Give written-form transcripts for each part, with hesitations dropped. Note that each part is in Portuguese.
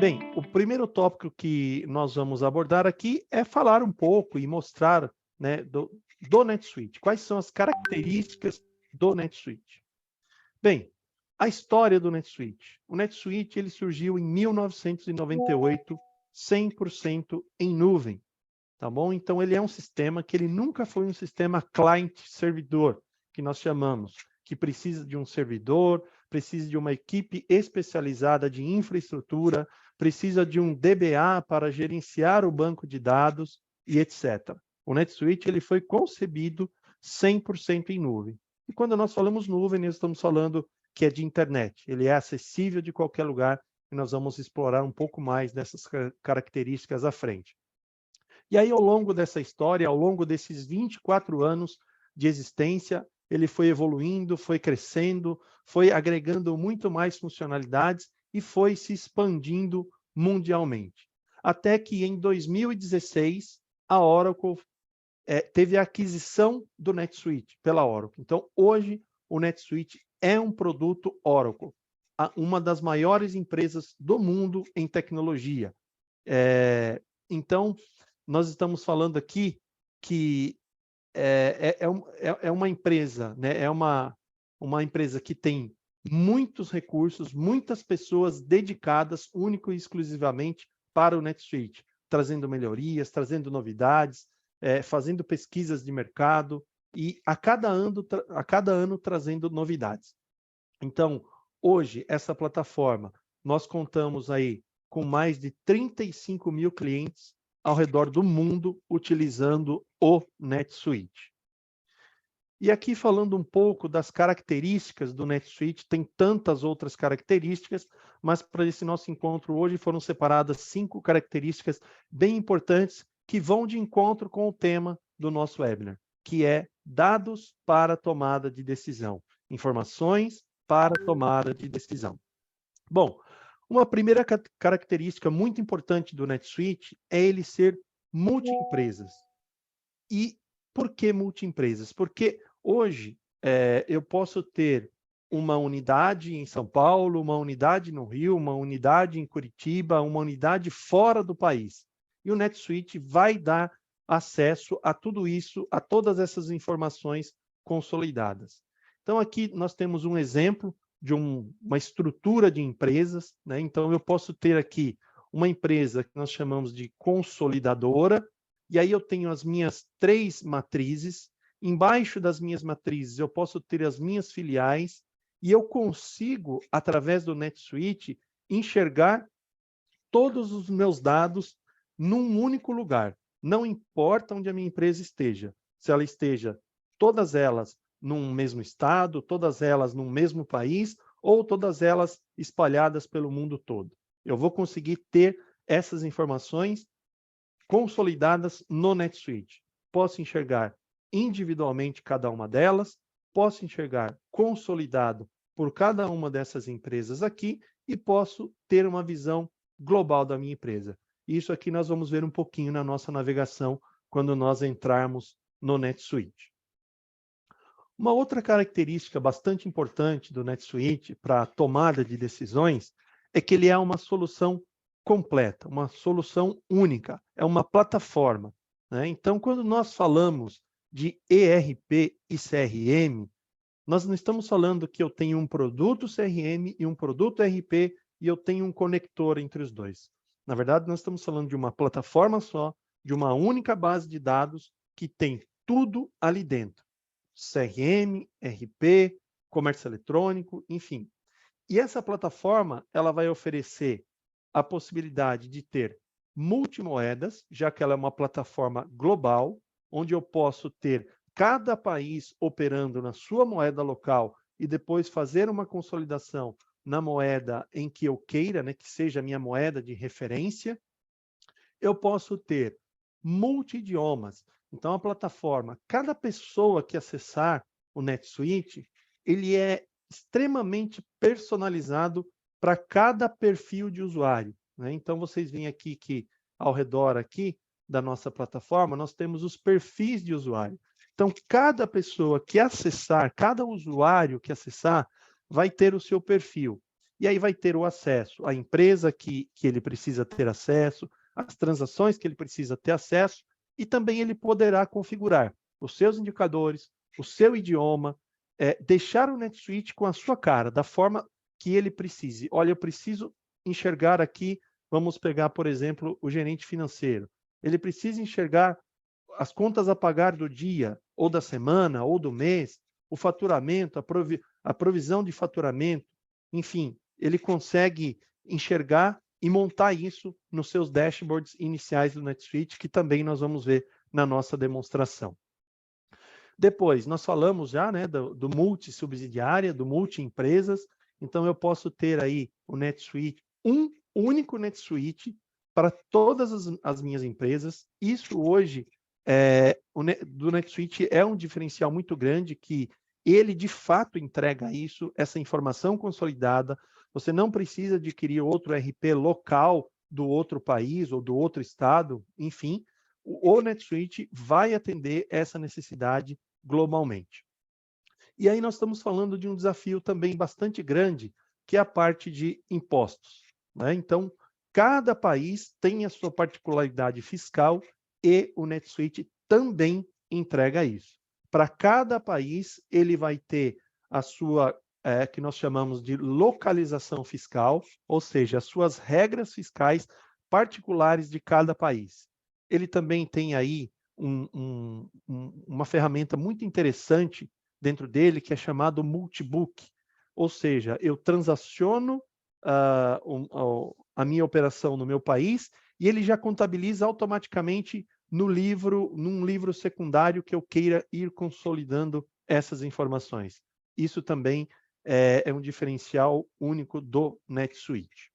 Bem, o primeiro tópico que nós vamos abordar aqui é falar um pouco e mostrar, né, do NetSuite. Quais são as características do NetSuite? Bem, a história do NetSuite. O NetSuite ele surgiu em 1998, 100% em nuvem, tá bom? Então, ele é um sistema que ele nunca foi um sistema client-servidor, que nós chamamos, que precisa de um servidor, precisa de uma equipe especializada de infraestrutura, precisa de um DBA para gerenciar o banco de dados e etc. O NetSuite ele foi concebido 100% em nuvem. E quando nós falamos nuvem, nós estamos falando que é de internet. Ele é acessível de qualquer lugar e nós vamos explorar um pouco mais dessas características à frente. E aí, ao longo dessa história, ao longo desses 24 anos de existência, ele foi evoluindo, foi crescendo, foi agregando muito mais funcionalidades e foi se expandindo mundialmente. Até que em 2016, a Oracle teve a aquisição do NetSuite pela Oracle. Então, hoje, o NetSuite é um produto Oracle, uma das maiores empresas do mundo em tecnologia. Então, nós estamos falando aqui que é uma empresa, né? É uma empresa que tem muitos recursos, muitas pessoas dedicadas, único e exclusivamente para o NetSuite, trazendo melhorias, trazendo novidades, fazendo pesquisas de mercado e a cada ano trazendo novidades. Então, hoje, essa plataforma, nós contamos aí com mais de 35 mil clientes ao redor do mundo utilizando o NetSuite. E aqui falando um pouco das características do NetSuite, tem tantas outras características, mas para esse nosso encontro hoje foram separadas 5 características bem importantes que vão de encontro com o tema do nosso webinar, que é dados para tomada de decisão, informações para tomada de decisão. Bom, uma primeira característica muito importante do NetSuite é ele ser multi-empresas. E por que multi-empresas? Porque hoje eu posso ter uma unidade em São Paulo, uma unidade no Rio, uma unidade em Curitiba, uma unidade fora do país. E o NetSuite vai dar acesso a tudo isso, a todas essas informações consolidadas. Então, aqui nós temos um exemplo de uma estrutura de empresas, né? Então, eu posso ter aqui uma empresa que nós chamamos de consolidadora, e aí eu tenho as minhas 3 matrizes. Embaixo das minhas matrizes, eu posso ter as minhas filiais, e eu consigo, através do NetSuite, enxergar todos os meus dados num único lugar. Não importa onde a minha empresa esteja. Se ela esteja, todas elas, num mesmo estado, todas elas num mesmo país, ou todas elas espalhadas pelo mundo todo. Eu vou conseguir ter essas informações consolidadas no NetSuite. Posso enxergar individualmente cada uma delas, posso enxergar consolidado por cada uma dessas empresas aqui e posso ter uma visão global da minha empresa. Isso aqui nós vamos ver um pouquinho na nossa navegação quando nós entrarmos no NetSuite. Uma outra característica bastante importante do NetSuite para a tomada de decisões é que ele é uma solução completa, uma solução única, é uma plataforma, né? Então, quando nós falamos de ERP e CRM, nós não estamos falando que eu tenho um produto CRM e um produto ERP e eu tenho um conector entre os dois. Na verdade, nós estamos falando de uma plataforma só, de uma única base de dados que tem tudo ali dentro. CRM, RP, comércio eletrônico, enfim. E essa plataforma, ela vai oferecer a possibilidade de ter multimoedas, já que ela é uma plataforma global, onde eu posso ter cada país operando na sua moeda local e depois fazer uma consolidação na moeda em que eu queira, né, que seja a minha moeda de referência. Eu posso ter multi-idiomas. Então, a plataforma, cada pessoa que acessar o NetSuite, ele é extremamente personalizado para cada perfil de usuário, né? Então, vocês veem aqui que, ao redor aqui da nossa plataforma, nós temos os perfis de usuário. Então, cada pessoa que acessar, cada usuário que acessar, vai ter o seu perfil. e aí vai ter o acesso à empresa que ele precisa ter acesso, as transações que ele precisa ter acesso, e também ele poderá configurar os seus indicadores, o seu idioma, deixar o NetSuite com a sua cara, da forma que ele precise. Olha, eu preciso enxergar aqui, vamos pegar, por exemplo, o gerente financeiro. Ele precisa enxergar as contas a pagar do dia, ou da semana, ou do mês, o faturamento, a provisão de faturamento, enfim, ele consegue enxergar e montar isso nos seus dashboards iniciais do NetSuite, que também nós vamos ver na nossa demonstração. Depois, nós falamos já, né, do multi-subsidiária, do multi-empresas, então eu posso ter aí o NetSuite, um único NetSuite para todas as minhas empresas. Isso hoje, do NetSuite é um diferencial muito grande, que ele de fato entrega isso, essa informação consolidada. Você não precisa adquirir outro RP local do outro país ou do outro estado, enfim, o NetSuite vai atender essa necessidade globalmente. E aí nós estamos falando de um desafio também bastante grande, que é a parte de impostos, né? Então, cada país tem a sua particularidade fiscal e o NetSuite também entrega isso. Para cada país, ele vai ter a sua, que nós chamamos de localização fiscal, ou seja, as suas regras fiscais particulares de cada país. Ele também tem aí uma ferramenta muito interessante dentro dele, que é chamado multibook, ou seja, eu transaciono a minha operação no meu país e ele já contabiliza automaticamente num livro secundário que eu queira ir consolidando essas informações. Isso também é um diferencial único do NetSuite.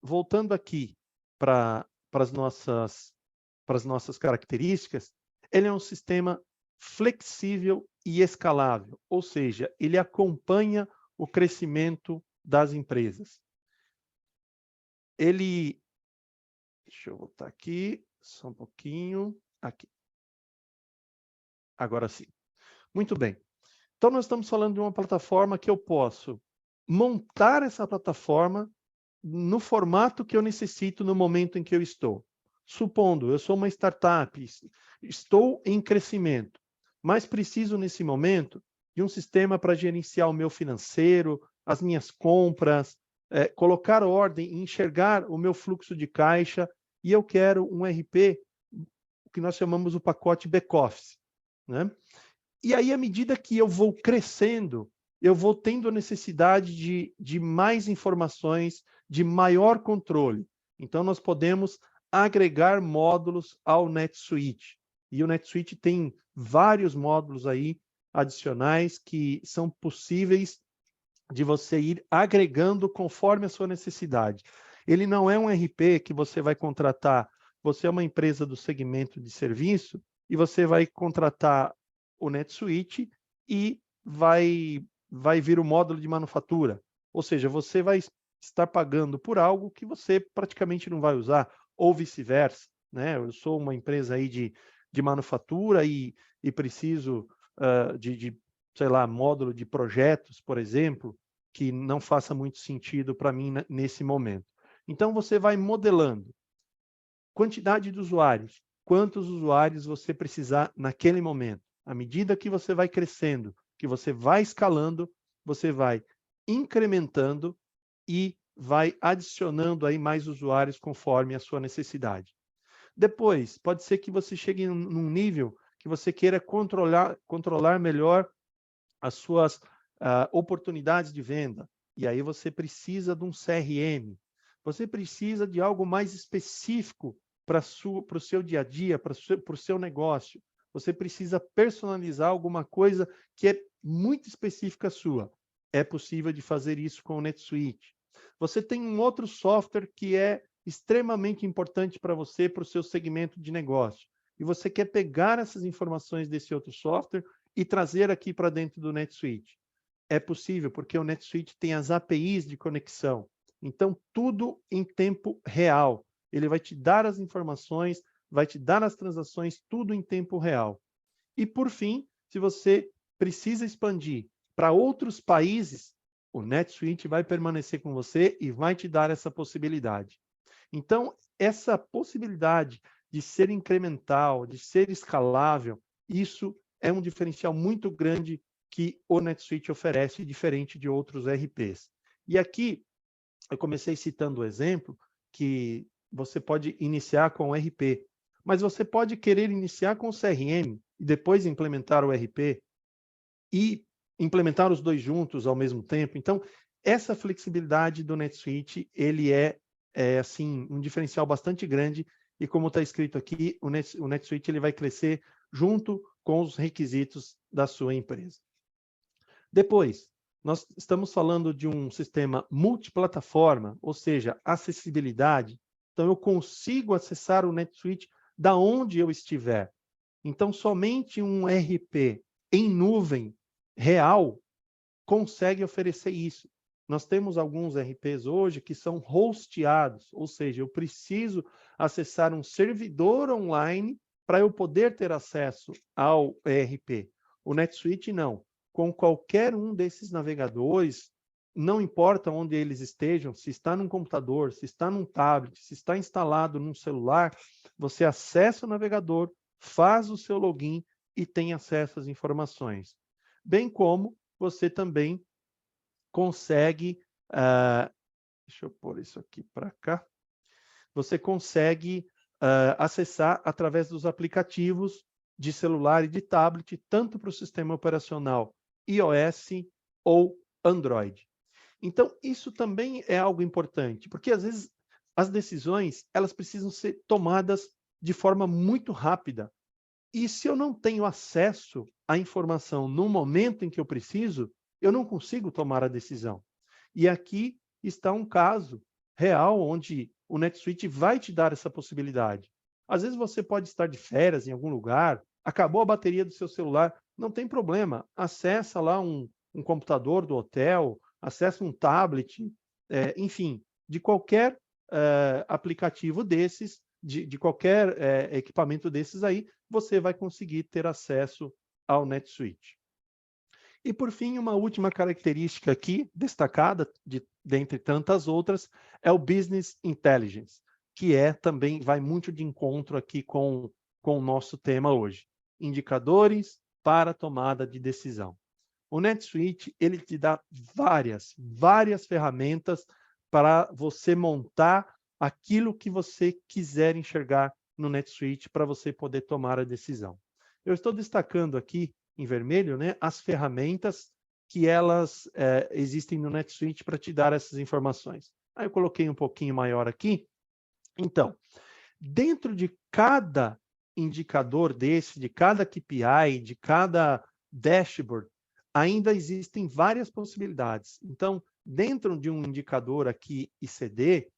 Voltando aqui para as nossas características, ele é um sistema flexível e escalável, ou seja, ele acompanha o crescimento das empresas. Deixa eu voltar aqui, só um pouquinho, aqui. Agora sim. Muito bem. Então, nós estamos falando de uma plataforma que eu posso montar essa plataforma no formato que eu necessito no momento em que eu estou. Supondo, eu sou uma startup, estou em crescimento, mas preciso, nesse momento, de um sistema para gerenciar o meu financeiro, as minhas compras, colocar ordem, enxergar o meu fluxo de caixa, e eu quero um RP, o que nós chamamos o pacote back-office, né? E aí, à medida que eu vou crescendo, eu vou tendo necessidade de mais informações, de maior controle. Então, nós podemos agregar módulos ao NetSuite. E o NetSuite tem vários módulos aí adicionais que são possíveis de você ir agregando conforme a sua necessidade. Ele não é um RP que você vai contratar, você é uma empresa do segmento de serviço e você vai contratar o NetSuite e vai vir o módulo de manufatura. Ou seja, você vai estar pagando por algo que você praticamente não vai usar, ou vice-versa, né? Eu sou uma empresa aí de manufatura e preciso sei lá, módulo de projetos, por exemplo, que não faça muito sentido para mim nesse momento. Então, você vai modelando quantidade de usuários, quantos usuários você precisar naquele momento. À medida que você vai crescendo, que você vai escalando, você vai incrementando e vai adicionando aí mais usuários conforme a sua necessidade. Depois, pode ser que você chegue num nível que você queira controlar melhor as suas oportunidades de venda. E aí você precisa de um CRM. Você precisa de algo mais específico para o seu dia a dia, para o seu negócio. Você precisa personalizar alguma coisa que é muito específica sua. É possível de fazer isso com o NetSuite. Você tem um outro software que é extremamente importante para você, para o seu segmento de negócio. E você quer pegar essas informações desse outro software e trazer aqui para dentro do NetSuite. É possível, porque o NetSuite tem as APIs de conexão. Então, tudo em tempo real. Ele vai te dar as informações, vai te dar as transações, tudo em tempo real. E, por fim, se você precisa expandir para outros países, o NetSuite vai permanecer com você e vai te dar essa possibilidade. Então, essa possibilidade de ser incremental, de ser escalável, isso é um diferencial muito grande que o NetSuite oferece, diferente de outros ERPs. E aqui, eu comecei citando o exemplo que você pode iniciar com o ERP, mas você pode querer iniciar com o CRM e depois implementar o ERP e implementar os dois juntos ao mesmo tempo. Então, essa flexibilidade do NetSuite, ele é assim, um diferencial bastante grande e, como está escrito aqui, o NetSuite ele vai crescer junto com os requisitos da sua empresa. Depois, nós estamos falando de um sistema multiplataforma, ou seja, acessibilidade. Então, eu consigo acessar o NetSuite da onde eu estiver. Então, somente um ERP em nuvem real consegue oferecer isso. Nós temos alguns ERPs hoje que são hosteados, ou seja, eu preciso acessar um servidor online para eu poder ter acesso ao ERP. O NetSuite não. Com qualquer um desses navegadores, não importa onde eles estejam, se está num computador, se está num tablet, se está instalado num celular, você acessa o navegador, faz o seu login e tem acesso às informações. Bem como você também consegue, deixa eu pôr isso aqui para cá, você consegue acessar através dos aplicativos de celular e de tablet, tanto para o sistema operacional iOS ou Android. Então, isso também é algo importante, porque às vezes as decisões elas precisam ser tomadas de forma muito rápida. E se eu não tenho acesso à informação no momento em que eu preciso, eu não consigo tomar a decisão. E aqui está um caso real onde o NetSuite vai te dar essa possibilidade. Às vezes você pode estar de férias em algum lugar, acabou a bateria do seu celular, não tem problema, acessa lá um computador do hotel, acessa um tablet, enfim, de qualquer aplicativo desses, de qualquer equipamento desses aí, você vai conseguir ter acesso ao NetSuite. E, por fim, uma última característica aqui, destacada, dentre tantas outras, é o Business Intelligence, que também vai muito de encontro aqui com o nosso tema hoje. Indicadores para tomada de decisão. O NetSuite, ele te dá várias ferramentas para você montar aquilo que você quiser enxergar no NetSuite para você poder tomar a decisão. Eu estou destacando aqui em vermelho, né, as ferramentas que elas existem no NetSuite para te dar essas informações. Aí eu coloquei um pouquinho maior aqui. Então, dentro de cada indicador desse, de cada KPI, de cada dashboard, ainda existem várias possibilidades. Então, dentro de um indicador aqui ICD,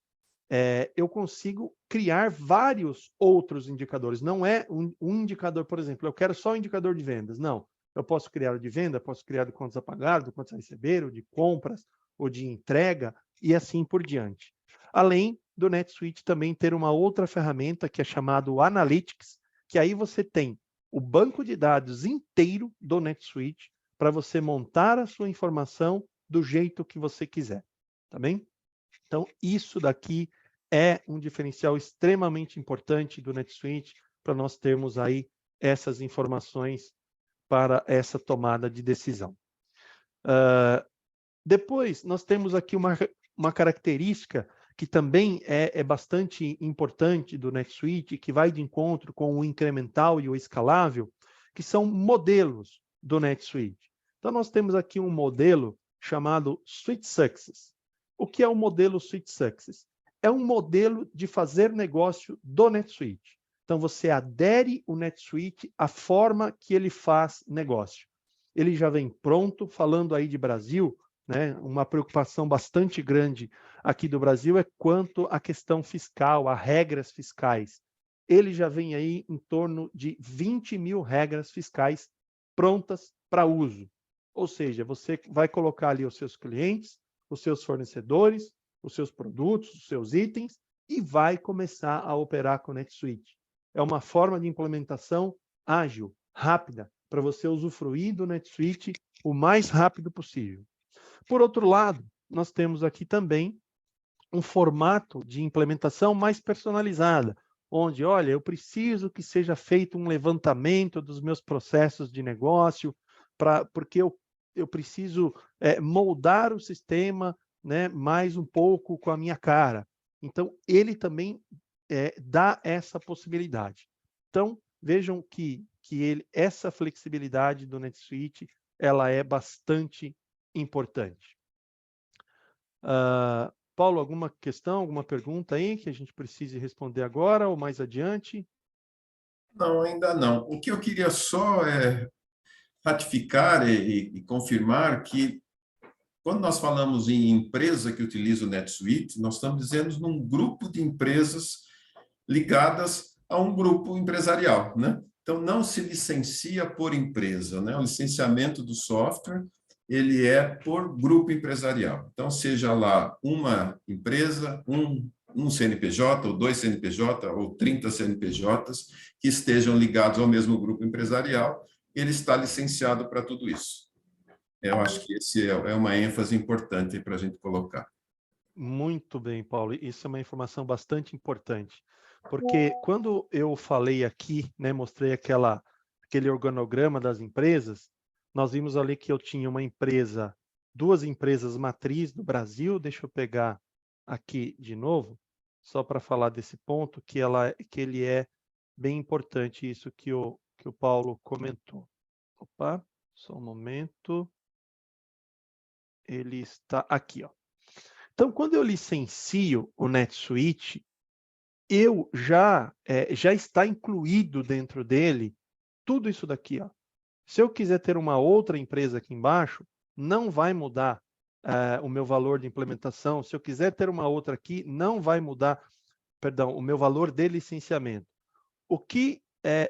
eu consigo criar vários outros indicadores. Não é um indicador, por exemplo, eu quero só o indicador de vendas. Não. Eu posso criar o de venda, posso criar de contas a pagar, de contas a receber, ou de compras, ou de entrega, e assim por diante. Além do NetSuite também ter uma outra ferramenta que é chamado Analytics, que aí você tem o banco de dados inteiro do NetSuite para você montar a sua informação do jeito que você quiser. Tá bem? Então, isso daqui é um diferencial extremamente importante do NetSuite para nós termos aí essas informações para essa tomada de decisão. Depois, nós temos aqui uma característica que também é bastante importante do NetSuite, que vai de encontro com o incremental e o escalável, que são modelos do NetSuite. Então, nós temos aqui um modelo chamado Suite Success. O que é o modelo Suite Success? É um modelo de fazer negócio do NetSuite. Então, você adere o NetSuite à forma que ele faz negócio. Ele já vem pronto, falando aí de Brasil, né? Uma preocupação bastante grande aqui do Brasil é quanto à questão fiscal, a regras fiscais. Ele já vem aí em torno de 20 mil regras fiscais prontas para uso. Ou seja, você vai colocar ali os seus clientes, os seus fornecedores, os seus produtos, os seus itens, e vai começar a operar com o NetSuite. É uma forma de implementação ágil, rápida, para você usufruir do NetSuite o mais rápido possível. Por outro lado, nós temos aqui também um formato de implementação mais personalizada, onde, olha, eu preciso que seja feito um levantamento dos meus processos de negócio, porque eu preciso moldar o sistema, né, mais um pouco com a minha cara. Então, ele também dá essa possibilidade. Então, vejam que essa flexibilidade do NetSuite, ela é bastante importante. Paulo, alguma questão, alguma pergunta aí que a gente precise responder agora ou mais adiante? Não, ainda não. O que eu queria só é ratificar e confirmar que, quando nós falamos em empresa que utiliza o NetSuite, nós estamos dizendo num grupo de empresas ligadas a um grupo empresarial, né? Então, não se licencia por empresa, né? O licenciamento do software, ele é por grupo empresarial. Então, seja lá uma empresa, um CNPJ, ou 2 CNPJ, ou 30 CNPJs, que estejam ligados ao mesmo grupo empresarial, ele está licenciado para tudo isso. Eu acho que esse é uma ênfase importante para a gente colocar. Muito bem, Paulo. Isso é uma informação bastante importante, porque quando eu falei aqui, né, mostrei aquele organograma das empresas, nós vimos ali que eu tinha uma empresa, duas empresas matriz do Brasil. Deixa eu pegar aqui de novo, só para falar desse ponto, que ele é bem importante, isso que o Paulo comentou. Opa, só um momento. Ele está aqui, ó. Então, quando eu licencio o NetSuite, eu já está incluído dentro dele tudo isso daqui, ó. Se eu quiser ter uma outra empresa aqui embaixo, não vai mudar o meu valor de implementação. Se eu quiser ter uma outra aqui, não vai mudar, perdão, o meu valor de licenciamento. O que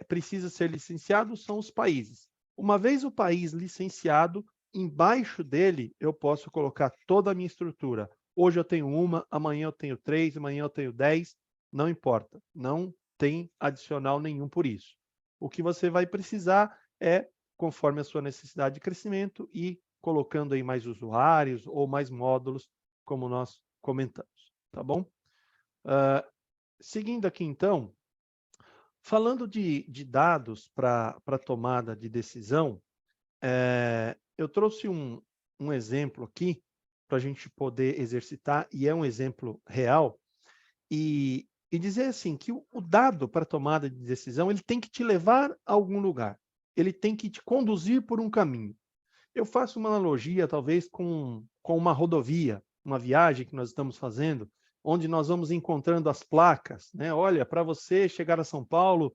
precisa ser licenciado são os países. Uma vez o país licenciado, embaixo dele eu posso colocar toda a minha estrutura. Hoje eu tenho uma, amanhã eu tenho 3, amanhã eu tenho 10, não importa. Não tem adicional nenhum por isso. O que você vai precisar é, conforme a sua necessidade de crescimento, e colocando aí mais usuários ou mais módulos, como nós comentamos. Tá bom? Seguindo aqui, então, falando de dados para tomada de decisão, eu trouxe um exemplo aqui para a gente poder exercitar, e é um exemplo real, e dizer assim, que o dado para tomada de decisão, ele tem que te levar a algum lugar, ele tem que te conduzir por um caminho. Eu faço uma analogia, talvez, com uma rodovia, uma viagem que nós estamos fazendo, onde nós vamos encontrando as placas, né? Olha, para você chegar a São Paulo,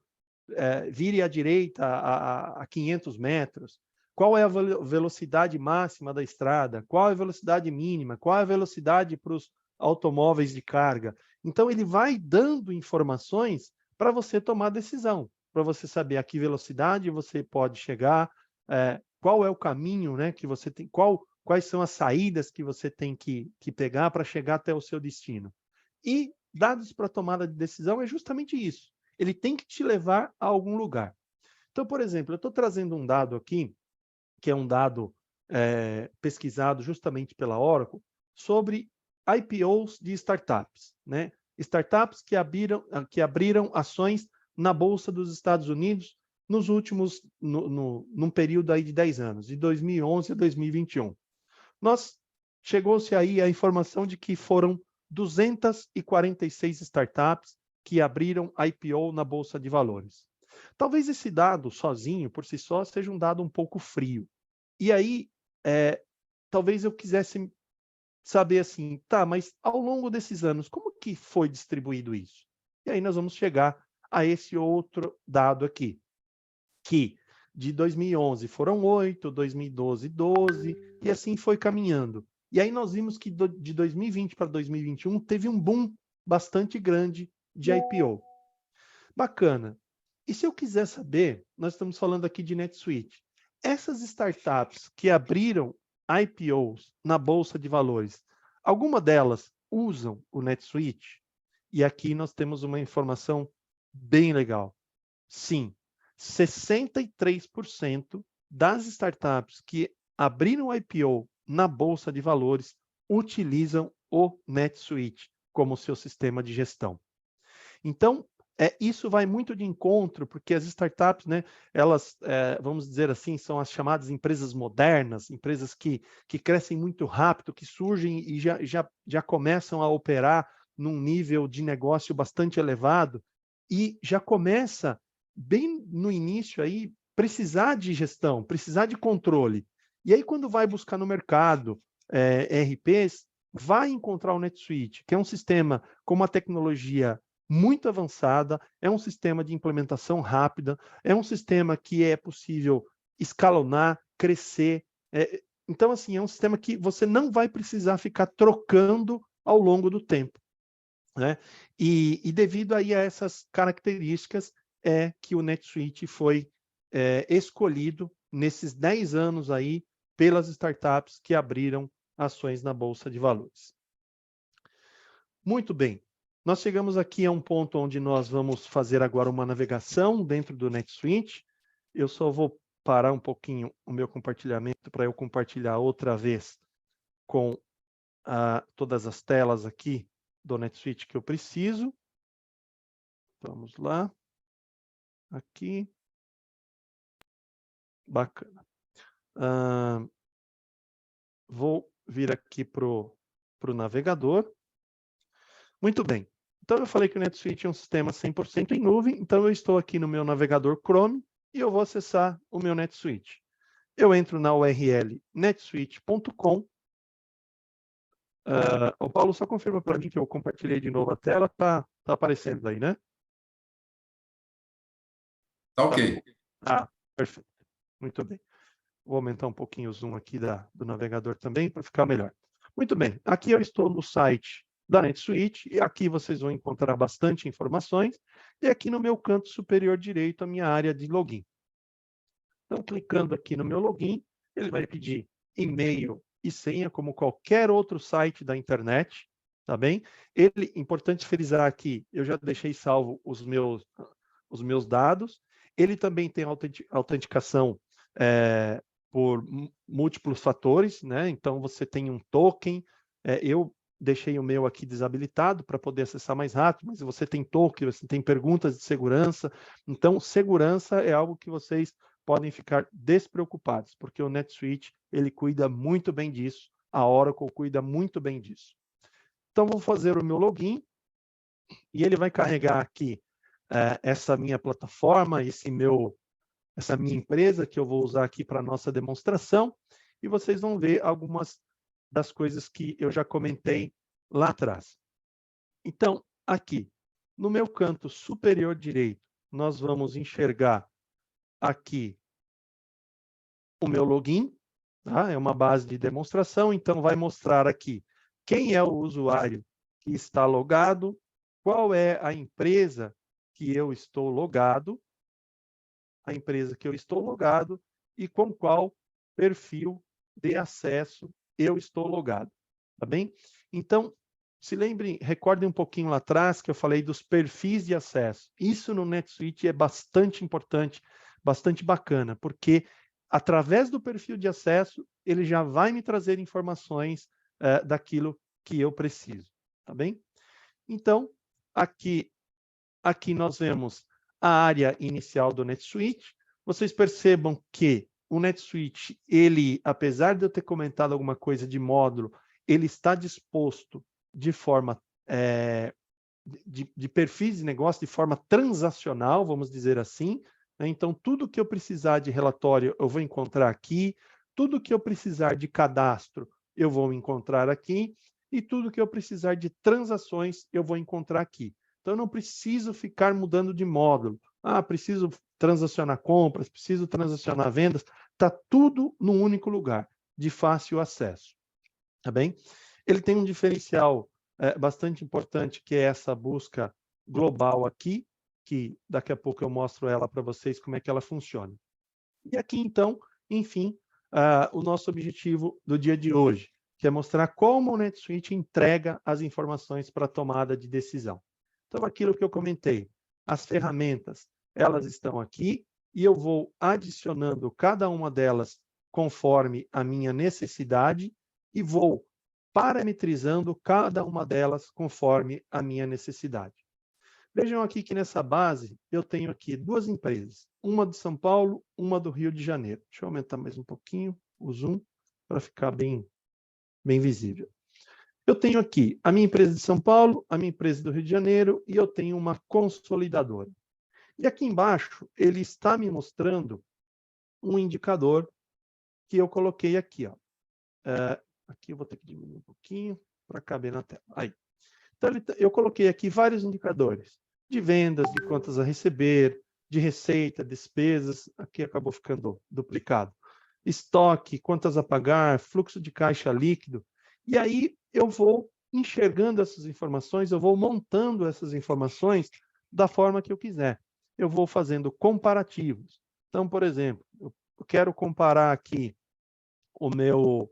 vire à direita a 500 metros. Qual é a velocidade máxima da estrada? Qual é a velocidade mínima? Qual é a velocidade para os automóveis de carga? Então, ele vai dando informações para você tomar decisão, para você saber a que velocidade você pode chegar, qual é o caminho, né, que você tem, quais são as saídas que você tem que pegar para chegar até o seu destino. E dados para tomada de decisão é justamente isso. Ele tem que te levar a algum lugar. Então, por exemplo, eu estou trazendo um dado aqui, que é um dado pesquisado justamente pela Oracle, sobre IPOs de startups, né? Startups que abriram ações na Bolsa dos Estados Unidos nos últimos, num período aí de 10 anos, de 2011 a 2021. Chegou-se aí a informação de que foram 246 startups que abriram IPO na Bolsa de Valores. Talvez esse dado sozinho, por si só, seja um dado um pouco frio. E aí, talvez eu quisesse saber assim, tá, mas ao longo desses anos, como que foi distribuído isso? E aí nós vamos chegar a esse outro dado aqui, que de 2011 foram 8, 2012, 12, e assim foi caminhando. E aí nós vimos que de 2020 para 2021 teve um boom bastante grande de IPO. Bacana. E se eu quiser saber, nós estamos falando aqui de NetSuite, essas startups que abriram IPOs na Bolsa de Valores, alguma delas usam o NetSuite? E aqui nós temos uma informação bem legal. Sim, 63% das startups que abriram IPO na Bolsa de Valores utilizam o NetSuite como seu sistema de gestão. Então, isso vai muito de encontro, porque as startups, né, elas, vamos dizer assim, são as chamadas empresas modernas, empresas que crescem muito rápido, que surgem e já começam a operar num nível de negócio bastante elevado, e já começa, bem no início, aí, precisar de gestão, precisar de controle. E aí, quando vai buscar no mercado ERPs, vai encontrar o NetSuite, que é um sistema com uma tecnologia muito avançada, é um sistema de implementação rápida, é um sistema que é possível escalonar, crescer. Então, assim, é um sistema que você não vai precisar ficar trocando ao longo do tempo, né? E devido aí a essas características, é que o NetSuite foi escolhido nesses 10 anos aí pelas startups que abriram ações na Bolsa de Valores. Muito bem. Nós chegamos aqui a um ponto onde nós vamos fazer agora uma navegação dentro do NetSuite. Eu só vou parar um pouquinho o meu compartilhamento para eu compartilhar outra vez com todas as telas aqui do NetSuite que eu preciso. Vamos lá. Aqui. Bacana. Vou vir aqui para o navegador. Muito bem. Então, eu falei que o NetSuite é um sistema 100% em nuvem, então eu estou aqui no meu navegador Chrome e eu vou acessar o meu NetSuite. Eu entro na URL netsuite.com. O Paulo, só confirma para mim que eu compartilhei de novo a tela. Tá aparecendo aí, né? Tá ok. Perfeito. Muito bem. Vou aumentar um pouquinho o zoom aqui do navegador também para ficar melhor. Muito bem. Aqui eu estou no site da NetSuite e aqui vocês vão encontrar bastante informações. E aqui no meu canto superior direito, a minha área de login. Então, clicando aqui no meu login, ele vai pedir e-mail e senha, como qualquer outro site da internet, tá bem? Importante frisar aqui, eu já deixei salvo os meus dados. Ele também tem autenticação por múltiplos fatores, né? Então, você tem um token. Eu deixei o meu aqui desabilitado para poder acessar mais rápido, mas você tem token, você tem perguntas de segurança. Então, segurança é algo que vocês podem ficar despreocupados, porque o NetSuite, ele cuida muito bem disso, a Oracle cuida muito bem disso. Então, vou fazer o meu login, e ele vai carregar aqui essa minha plataforma, essa minha empresa, que eu vou usar aqui para a nossa demonstração, e vocês vão ver algumas das coisas que eu já comentei lá atrás. Então, aqui, no meu canto superior direito, nós vamos enxergar aqui o meu login, tá? É uma base de demonstração, então vai mostrar aqui quem é o usuário que está logado, qual é a empresa que eu estou logado, e com qual perfil de acesso eu estou logado, tá bem? Então, se lembrem, recordem um pouquinho lá atrás que eu falei dos perfis de acesso. Isso no NetSuite é bastante importante, bastante bacana, porque através do perfil de acesso, ele já vai me trazer informações daquilo que eu preciso, tá bem? Então, aqui nós vemos a área inicial do NetSuite. Vocês percebam que o NetSuite, ele, apesar de eu ter comentado alguma coisa de módulo, ele está disposto de forma de perfis de negócio, de forma transacional, vamos dizer assim, né? Então, tudo que eu precisar de relatório, eu vou encontrar aqui. Tudo que eu precisar de cadastro, eu vou encontrar aqui. E tudo que eu precisar de transações, eu vou encontrar aqui. Então, eu não preciso ficar mudando de módulo. Preciso transacionar compras, preciso transacionar vendas. Está tudo num único lugar, de fácil acesso. Tá bem? Ele tem um diferencial bastante importante, que é essa busca global aqui, que daqui a pouco eu mostro ela para vocês, como é que ela funciona. E aqui, então, enfim, o nosso objetivo do dia de hoje, que é mostrar como o NetSuite entrega as informações para a tomada de decisão. Então, aquilo que eu comentei, as ferramentas, elas estão aqui, e eu vou adicionando cada uma delas conforme a minha necessidade e vou parametrizando cada uma delas conforme a minha necessidade. Vejam aqui que nessa base eu tenho aqui duas empresas, uma de São Paulo, uma do Rio de Janeiro. Deixa eu aumentar mais um pouquinho o zoom para ficar bem visível. Eu tenho aqui a minha empresa de São Paulo, a minha empresa do Rio de Janeiro e eu tenho uma consolidadora. E aqui embaixo ele está me mostrando um indicador que eu coloquei aqui. Ó. Aqui eu vou ter que diminuir um pouquinho para caber na tela. Aí. Então, eu coloquei aqui vários indicadores de vendas, de contas a receber, de receita, despesas. Aqui acabou ficando duplicado. Estoque, contas a pagar, fluxo de caixa líquido. E aí eu vou enxergando essas informações, eu vou montando essas informações da forma que eu quiser. Eu vou fazendo comparativos. Então, por exemplo, eu quero comparar aqui o meu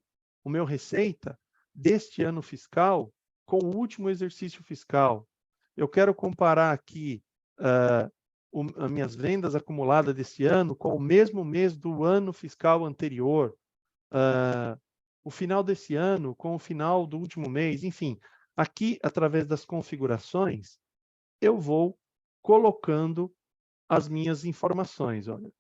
receita deste ano fiscal com o último exercício fiscal. Eu quero comparar aqui as minhas vendas acumuladas deste ano com o mesmo mês do ano fiscal anterior, o final desse ano com o final do último mês, enfim. Aqui, através das configurações, eu vou colocando as minhas informações. Olha,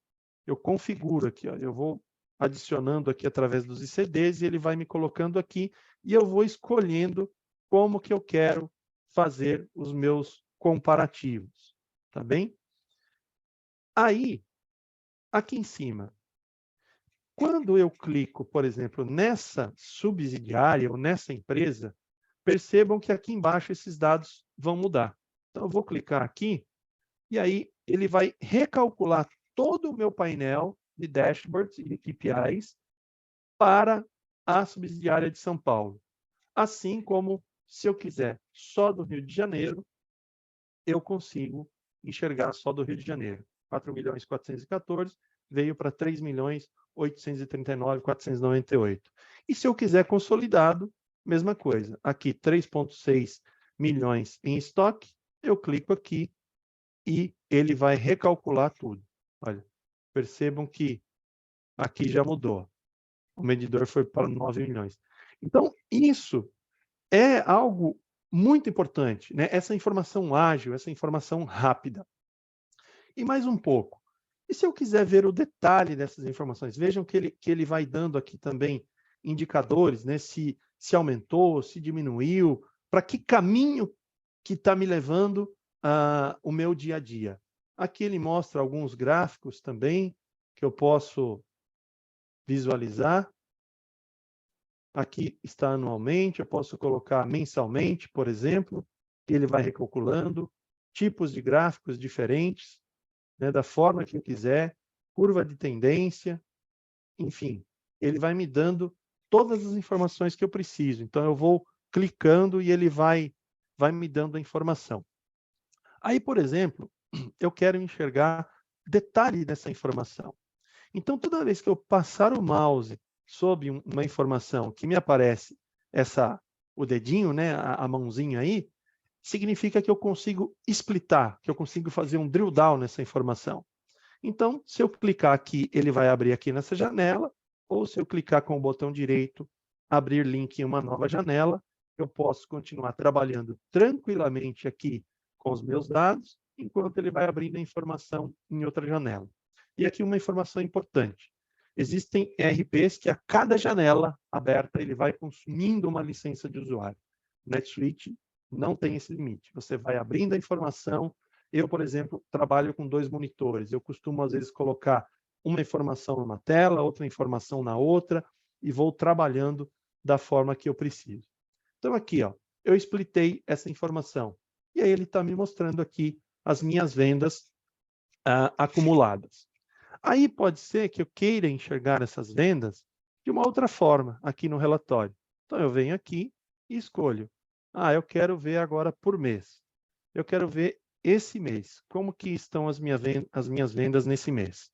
eu configuro aqui, ó, eu vou adicionando aqui através dos ICDs e ele vai me colocando aqui e eu vou escolhendo como que eu quero fazer os meus comparativos, tá bem? Aí, aqui em cima, quando eu clico, por exemplo, nessa subsidiária ou nessa empresa, percebam que aqui embaixo esses dados vão mudar. Então, eu vou clicar aqui e aí ele vai recalcular todo o meu painel de dashboards e de KPIs para a subsidiária de São Paulo. Assim como, se eu quiser só do Rio de Janeiro, eu consigo enxergar só do Rio de Janeiro. 4.414 veio para 3.839.498. E se eu quiser consolidado, mesma coisa. Aqui, 3,6 milhões em estoque, eu clico aqui e ele vai recalcular tudo. Olha, percebam que aqui já mudou. O medidor foi para 9 milhões. Então, isso é algo muito importante, né? Essa informação ágil, essa informação rápida. E mais um pouco. E se eu quiser ver o detalhe dessas informações? Vejam que ele vai dando aqui também indicadores, né? Se aumentou, se diminuiu, para que caminho que está me levando o meu dia a dia. Aqui ele mostra alguns gráficos também que eu posso visualizar. Aqui está anualmente, eu posso colocar mensalmente, por exemplo, ele vai recalculando tipos de gráficos diferentes, né, da forma que eu quiser, curva de tendência, enfim, ele vai me dando todas as informações que eu preciso. Então, eu vou clicando e ele vai me dando a informação. Aí, por exemplo, eu quero enxergar detalhe dessa informação. Então, toda vez que eu passar o mouse sobre uma informação que me aparece o dedinho, né, a mãozinha aí, significa que eu consigo splitar, que eu consigo fazer um drill down nessa informação. Então, se eu clicar aqui, ele vai abrir aqui nessa janela, ou se eu clicar com o botão direito, abrir link em uma nova janela, eu posso continuar trabalhando tranquilamente aqui com os meus dados, enquanto ele vai abrindo a informação em outra janela. E aqui uma informação importante. Existem ERPs que a cada janela aberta ele vai consumindo uma licença de usuário. NetSuite não tem esse limite. Você vai abrindo a informação. Eu, por exemplo, trabalho com 2 monitores. Eu costumo, às vezes, colocar uma informação numa tela, outra informação na outra, e vou trabalhando da forma que eu preciso. Então, aqui, ó, eu splitei essa informação. E aí ele está me mostrando aqui as minhas vendas acumuladas. Aí pode ser que eu queira enxergar essas vendas de uma outra forma aqui no relatório. Então, eu venho aqui e escolho. Eu quero ver agora por mês. Eu quero ver esse mês. Como que estão as minhas vendas nesse mês?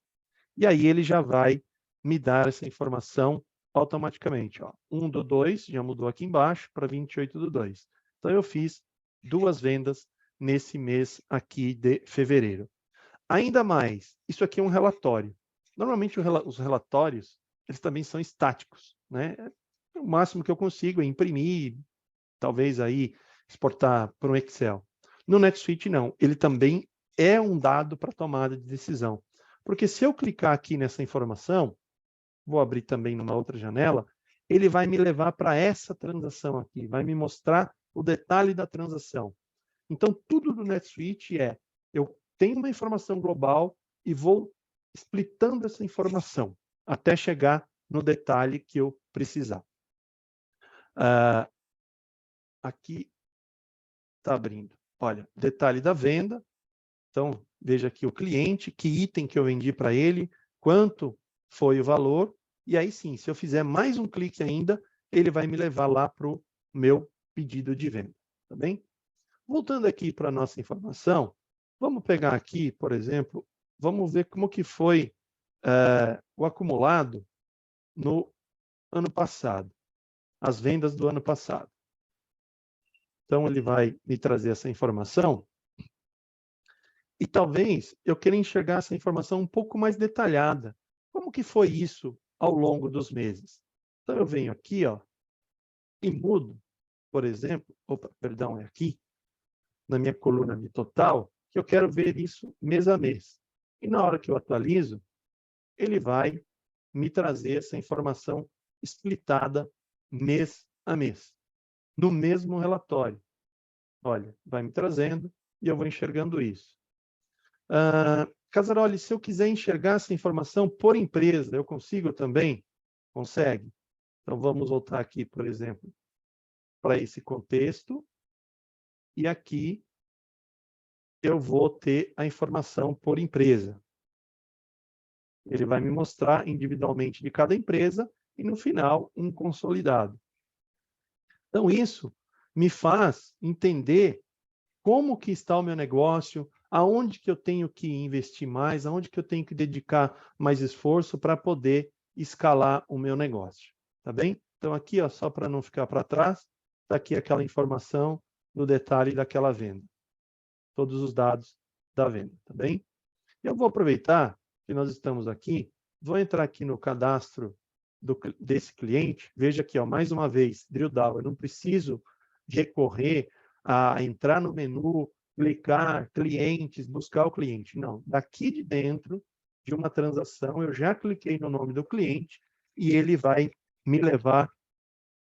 E aí ele já vai me dar essa informação automaticamente. Ó. 1/2 já mudou aqui embaixo para 28/2. Então, eu fiz 2 vendas nesse mês aqui de fevereiro. Ainda mais, isso aqui é um relatório. Normalmente, os relatórios, eles também são estáticos, né? O máximo que eu consigo é imprimir, talvez aí exportar para um Excel. No NetSuite, não. Ele também é um dado para tomada de decisão. Porque se eu clicar aqui nessa informação, vou abrir também numa outra janela, ele vai me levar para essa transação aqui, vai me mostrar o detalhe da transação. Então, tudo do NetSuite eu tenho uma informação global e vou splitando essa informação até chegar no detalhe que eu precisar. Aqui está abrindo. Olha, detalhe da venda. Então, veja aqui o cliente, que item que eu vendi para ele, quanto foi o valor. E aí sim, se eu fizer mais um clique ainda, ele vai me levar lá para o meu pedido de venda. Tá bem? Voltando aqui para a nossa informação, vamos pegar aqui, por exemplo, vamos ver como que foi o acumulado no ano passado, as vendas do ano passado. Então, ele vai me trazer essa informação e talvez eu queira enxergar essa informação um pouco mais detalhada. Como que foi isso ao longo dos meses? Então, eu venho aqui, ó, e mudo, por exemplo, perdão, é aqui, na minha coluna de total, que eu quero ver isso mês a mês. E na hora que eu atualizo, ele vai me trazer essa informação splitada mês a mês, no mesmo relatório. Olha, vai me trazendo e eu vou enxergando isso. Casaroli, se eu quiser enxergar essa informação por empresa, eu consigo também? Consegue. Então, vamos voltar aqui, por exemplo, para esse contexto. E aqui eu vou ter a informação por empresa. Ele vai me mostrar individualmente de cada empresa e, no final, um consolidado. Então, isso me faz entender como que está o meu negócio, aonde que eu tenho que investir mais, aonde que eu tenho que dedicar mais esforço para poder escalar o meu negócio. Tá bem? Então, aqui, ó, só para não ficar para trás, está aqui aquela informação no detalhe daquela venda. Todos os dados da venda, tá bem? Eu vou aproveitar que nós estamos aqui, vou entrar aqui no cadastro desse cliente, veja aqui, ó, mais uma vez, drill down, eu não preciso recorrer a entrar no menu, clicar, clientes, buscar o cliente. Não, daqui de dentro de uma transação, eu já cliquei no nome do cliente e ele vai me levar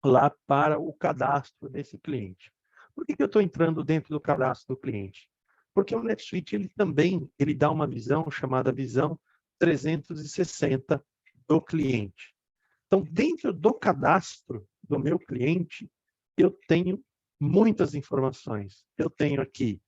lá para o cadastro desse cliente. Por que eu estou entrando dentro do cadastro do cliente? Porque o NetSuite ele dá uma visão chamada visão 360 do cliente. Então, dentro do cadastro do meu cliente, eu tenho muitas informações. Eu tenho aqui,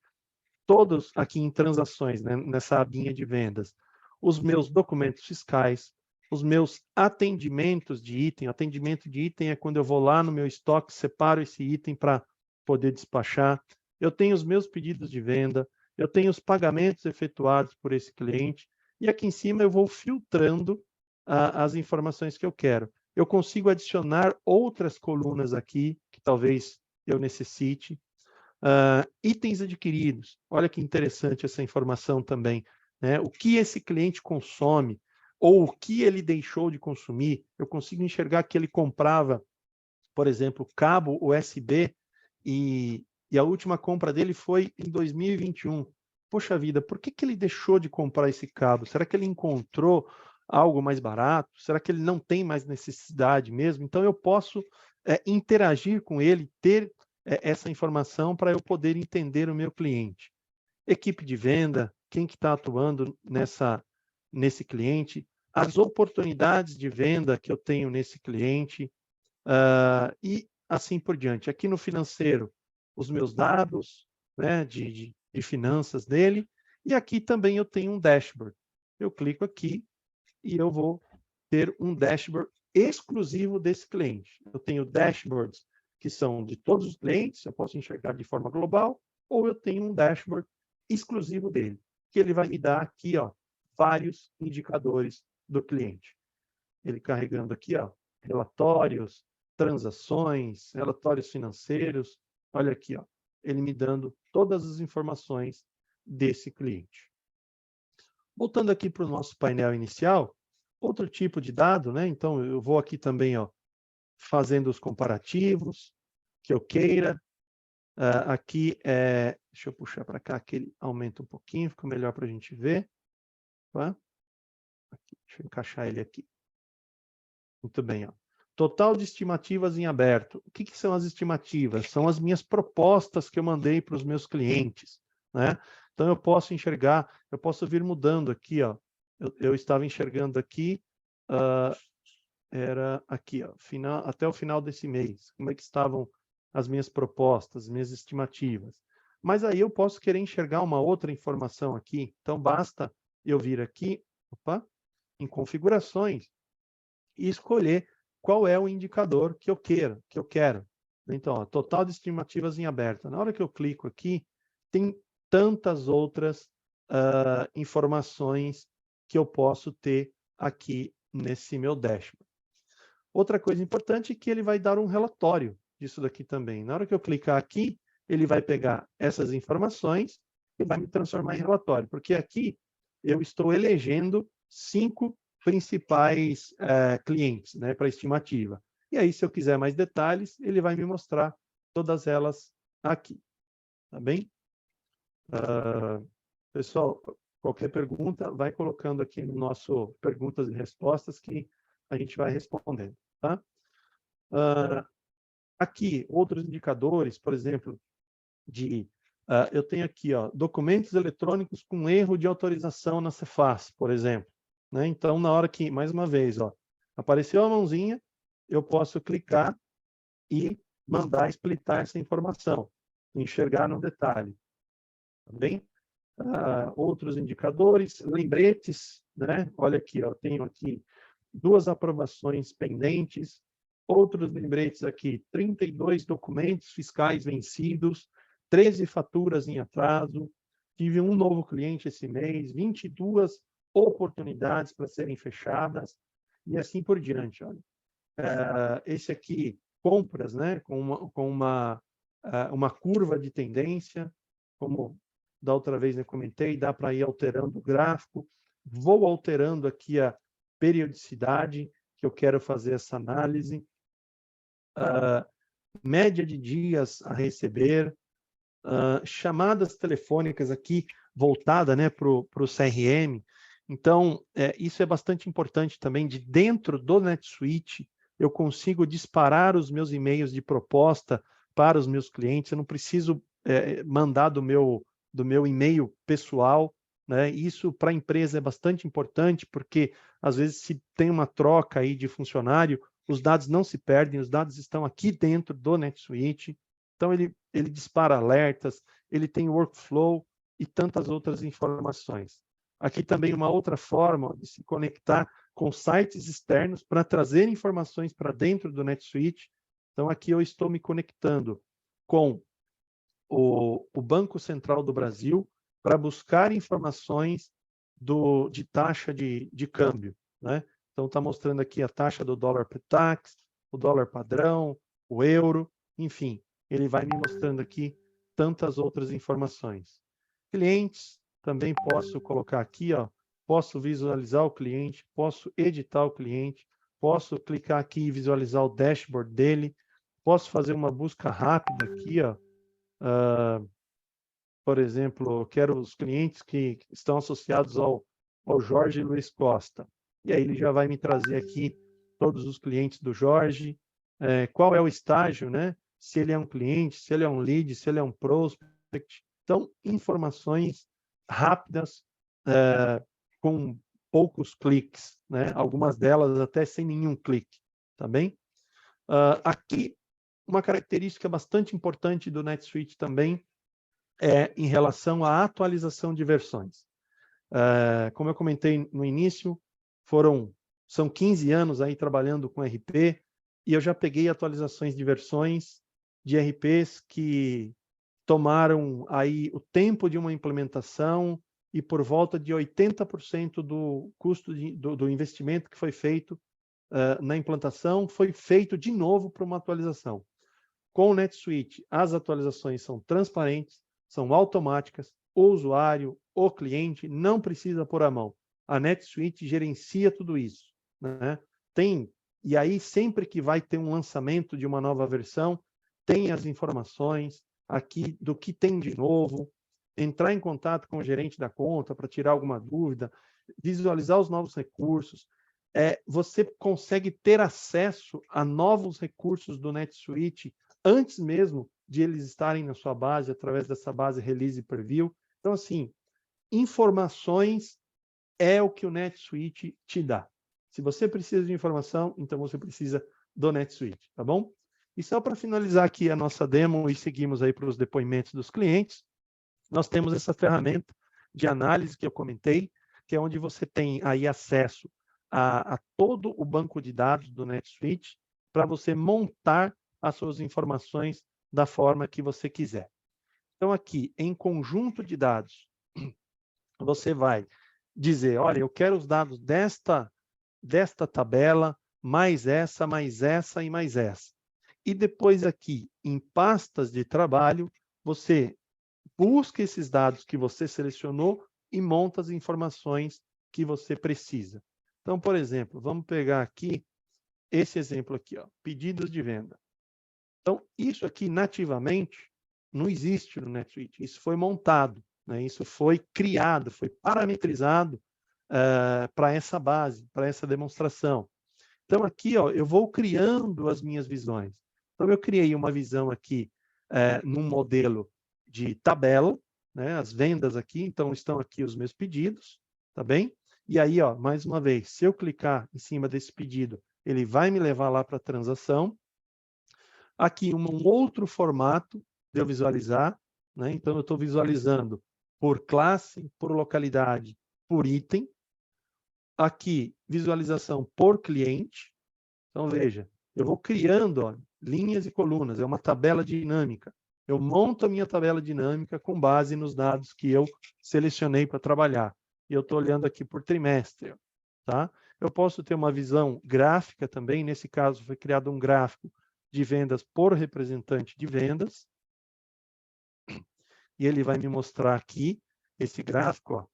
todos aqui em transações, né, nessa abinha de vendas, os meus documentos fiscais, os meus atendimentos de item. Atendimento de item é quando eu vou lá no meu estoque, separo esse item para poder despachar. Eu tenho os meus pedidos de venda, eu tenho os pagamentos efetuados por esse cliente, e aqui em cima eu vou filtrando as informações que eu quero. Eu consigo adicionar outras colunas aqui, que talvez eu necessite. Itens adquiridos. Olha que interessante essa informação também, né? O que esse cliente consome ou o que ele deixou de consumir. Eu consigo enxergar que ele comprava, por exemplo, cabo USB e a última compra dele foi em 2021. Poxa vida, por que ele deixou de comprar esse cabo? Será que ele encontrou algo mais barato? Será que ele não tem mais necessidade mesmo? Então, eu posso interagir com ele, ter essa informação para eu poder entender o meu cliente. Equipe de venda, quem que está atuando nesse cliente, as oportunidades de venda que eu tenho nesse cliente, e assim por diante. Aqui no financeiro, os meus dados, né, de finanças dele, e aqui também eu tenho um dashboard. Eu clico aqui e eu vou ter um dashboard exclusivo desse cliente. Eu tenho dashboards que são de todos os clientes, eu posso enxergar de forma global, ou eu tenho um dashboard exclusivo dele, que ele vai me dar aqui, ó, vários indicadores do cliente. Ele carregando aqui, ó, relatórios, transações, relatórios financeiros. Olha aqui, ó, ele me dando todas as informações desse cliente. Voltando aqui para o nosso painel inicial, outro tipo de dado, né? Então, eu vou aqui também, ó, fazendo os comparativos que eu queira. Aqui, deixa eu puxar para cá, que ele aumenta um pouquinho, fica melhor para a gente ver. Tá? Aqui, deixa eu encaixar ele aqui. Muito bem. Ó. Total de estimativas em aberto. O que são as estimativas? São as minhas propostas que eu mandei para os meus clientes. Né? Então, eu posso enxergar, eu posso vir mudando aqui. Ó. Eu estava enxergando aqui, era aqui, ó, até o final desse mês. Como é que estavam as minhas propostas, minhas estimativas. Mas aí eu posso querer enxergar uma outra informação aqui. Então, basta eu vir aqui, em configurações, e escolher qual é o indicador que eu quero. Então, ó, total de estimativas em aberto. Na hora que eu clico aqui, tem tantas outras informações que eu posso ter aqui nesse meu dashboard. Outra coisa importante é que ele vai dar um relatório disso daqui também. Na hora que eu clicar aqui, ele vai pegar essas informações e vai me transformar em relatório, porque aqui eu estou elegendo 5 principais clientes, né, para estimativa. E aí, se eu quiser mais detalhes, ele vai me mostrar todas elas aqui. Tá bem? Pessoal, qualquer pergunta, vai colocando aqui no nosso perguntas e respostas que a gente vai respondendo. Tá? Aqui, outros indicadores, por exemplo, eu tenho aqui, ó, documentos eletrônicos com erro de autorização na Cefaz, por exemplo. Né? Então, na hora que, mais uma vez, ó, apareceu a mãozinha, eu posso clicar e mandar splitar essa informação, enxergar no detalhe. Tá bem? Outros indicadores, lembretes, né? Olha aqui, ó, eu tenho aqui 2 aprovações pendentes, outros lembretes aqui, 32 documentos fiscais vencidos, 13 faturas em atraso, tive um novo cliente esse mês, 22 oportunidades para serem fechadas, e assim por diante. Olha. Esse aqui, compras, né, com uma curva de tendência, como da outra vez eu comentei, dá para ir alterando o gráfico, vou alterando aqui a periodicidade, que eu quero fazer essa análise, média de dias a receber, chamadas telefônicas aqui voltada, né, para o CRM. Então, isso é bastante importante também, de dentro do NetSuite, eu consigo disparar os meus e-mails de proposta para os meus clientes, eu não preciso mandar do meu e-mail pessoal, né? Isso para a empresa é bastante importante, porque às vezes se tem uma troca aí de funcionário, os dados não se perdem, os dados estão aqui dentro do NetSuite, então ele dispara alertas, ele tem workflow e tantas outras informações. Aqui também uma outra forma de se conectar com sites externos para trazer informações para dentro do NetSuite. Então aqui eu estou me conectando com o Banco Central do Brasil para buscar informações de taxa de câmbio. Né? Então, está mostrando aqui a taxa do dólar pre-tax, o dólar padrão, o euro, enfim, ele vai me mostrando aqui tantas outras informações. Clientes, também posso colocar aqui, ó, posso visualizar o cliente, posso editar o cliente, posso clicar aqui e visualizar o dashboard dele, posso fazer uma busca rápida aqui, ó, por exemplo, eu quero os clientes que estão associados ao Jorge Luiz Costa. E aí ele já vai me trazer aqui todos os clientes do Jorge, qual é o estágio, né? Se ele é um cliente, se ele é um lead, se ele é um prospect. Então, informações rápidas, com poucos cliques, né? Algumas delas até sem nenhum clique, tá bem? Aqui, uma característica bastante importante do NetSuite também em relação à atualização de versões. Como eu comentei no início, são 15 anos aí trabalhando com RP, e eu já peguei atualizações de versões de RPs que tomaram aí o tempo de uma implementação e por volta de 80% do custo do investimento que foi feito na implantação foi feito de novo para uma atualização. Com o NetSuite, as atualizações são transparentes, são automáticas, o usuário, o cliente não precisa pôr a mão. A NetSuite gerencia tudo isso. né? E aí, sempre que vai ter um lançamento de uma nova versão, tem as informações aqui do que tem de novo, entrar em contato com o gerente da conta para tirar alguma dúvida, visualizar os novos recursos. Você consegue ter acesso a novos recursos do NetSuite antes mesmo de eles estarem na sua base, através dessa base Release Preview. Então, assim, informações é o que o NetSuite te dá. Se você precisa de informação, então você precisa do NetSuite, tá bom? E só para finalizar aqui a nossa demo e seguimos aí para os depoimentos dos clientes, nós temos essa ferramenta de análise que eu comentei, que é onde você tem aí acesso a todo o banco de dados do NetSuite para você montar as suas informações da forma que você quiser. Então, aqui, em conjunto de dados, você vai dizer, olha, eu quero os dados desta tabela, mais essa e mais essa. E depois aqui, em pastas de trabalho, você busca esses dados que você selecionou e monta as informações que você precisa. Então, por exemplo, vamos pegar aqui esse exemplo aqui, ó, pedidos de venda. Então, isso aqui nativamente não existe no NetSuite. Isso foi montado, né? Isso foi criado, foi parametrizado para essa base, para essa demonstração. Então, aqui, ó, eu vou criando as minhas visões. Então, eu criei uma visão aqui num modelo de tabela, né? As vendas aqui, então estão aqui os meus pedidos, tá bem? E aí, ó, mais uma vez, se eu clicar em cima desse pedido, ele vai me levar lá para a transação. Aqui, um outro formato de eu visualizar, né? Então, eu estou visualizando por classe, por localidade, por item. Aqui, visualização por cliente. Então, veja, eu vou criando, ó, linhas e colunas, é uma tabela dinâmica. Eu monto a minha tabela dinâmica com base nos dados que eu selecionei para trabalhar. E eu estou olhando aqui por trimestre, tá? Eu posso ter uma visão gráfica também, nesse caso foi criado um gráfico de vendas por representante de vendas. E ele vai me mostrar aqui, esse gráfico, ó.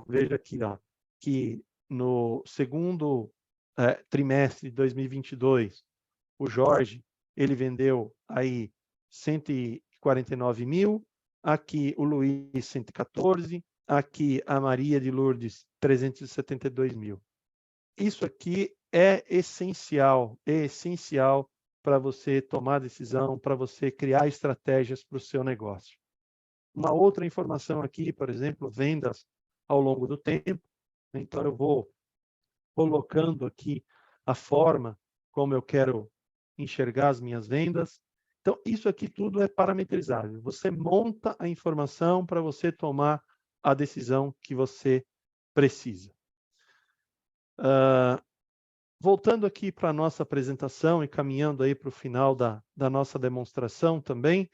Veja aqui, ó, que no segundo trimestre de 2022, o Jorge, ele vendeu aí 149 mil, aqui o Luiz 114, aqui a Maria de Lourdes 372 mil. Isso aqui é essencial para você tomar decisão, para você criar estratégias para o seu negócio. Uma outra informação aqui, por exemplo, vendas ao longo do tempo. Então, eu vou colocando aqui a forma como eu quero enxergar as minhas vendas. Então, isso aqui tudo é parametrizável. Você monta a informação para você tomar a decisão que você precisa. Voltando aqui para a nossa apresentação e caminhando aí para o final da nossa demonstração também,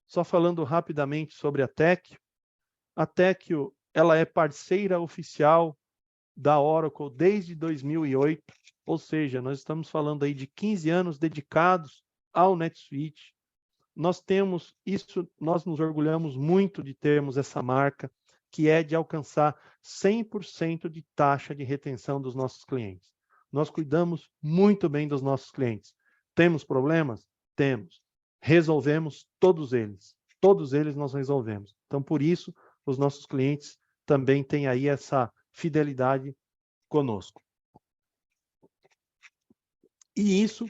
só falando rapidamente sobre a Teccio. A Teccio, ela é parceira oficial da Oracle desde 2008, ou seja, nós estamos falando aí de 15 anos dedicados ao NetSuite. Nós temos isso, nós nos orgulhamos muito de termos essa marca, que é de alcançar 100% de taxa de retenção dos nossos clientes. Nós cuidamos muito bem dos nossos clientes. Temos problemas? Temos. Resolvemos todos eles. Todos eles nós resolvemos. Então, por isso, os nossos clientes também têm aí essa fidelidade conosco. E isso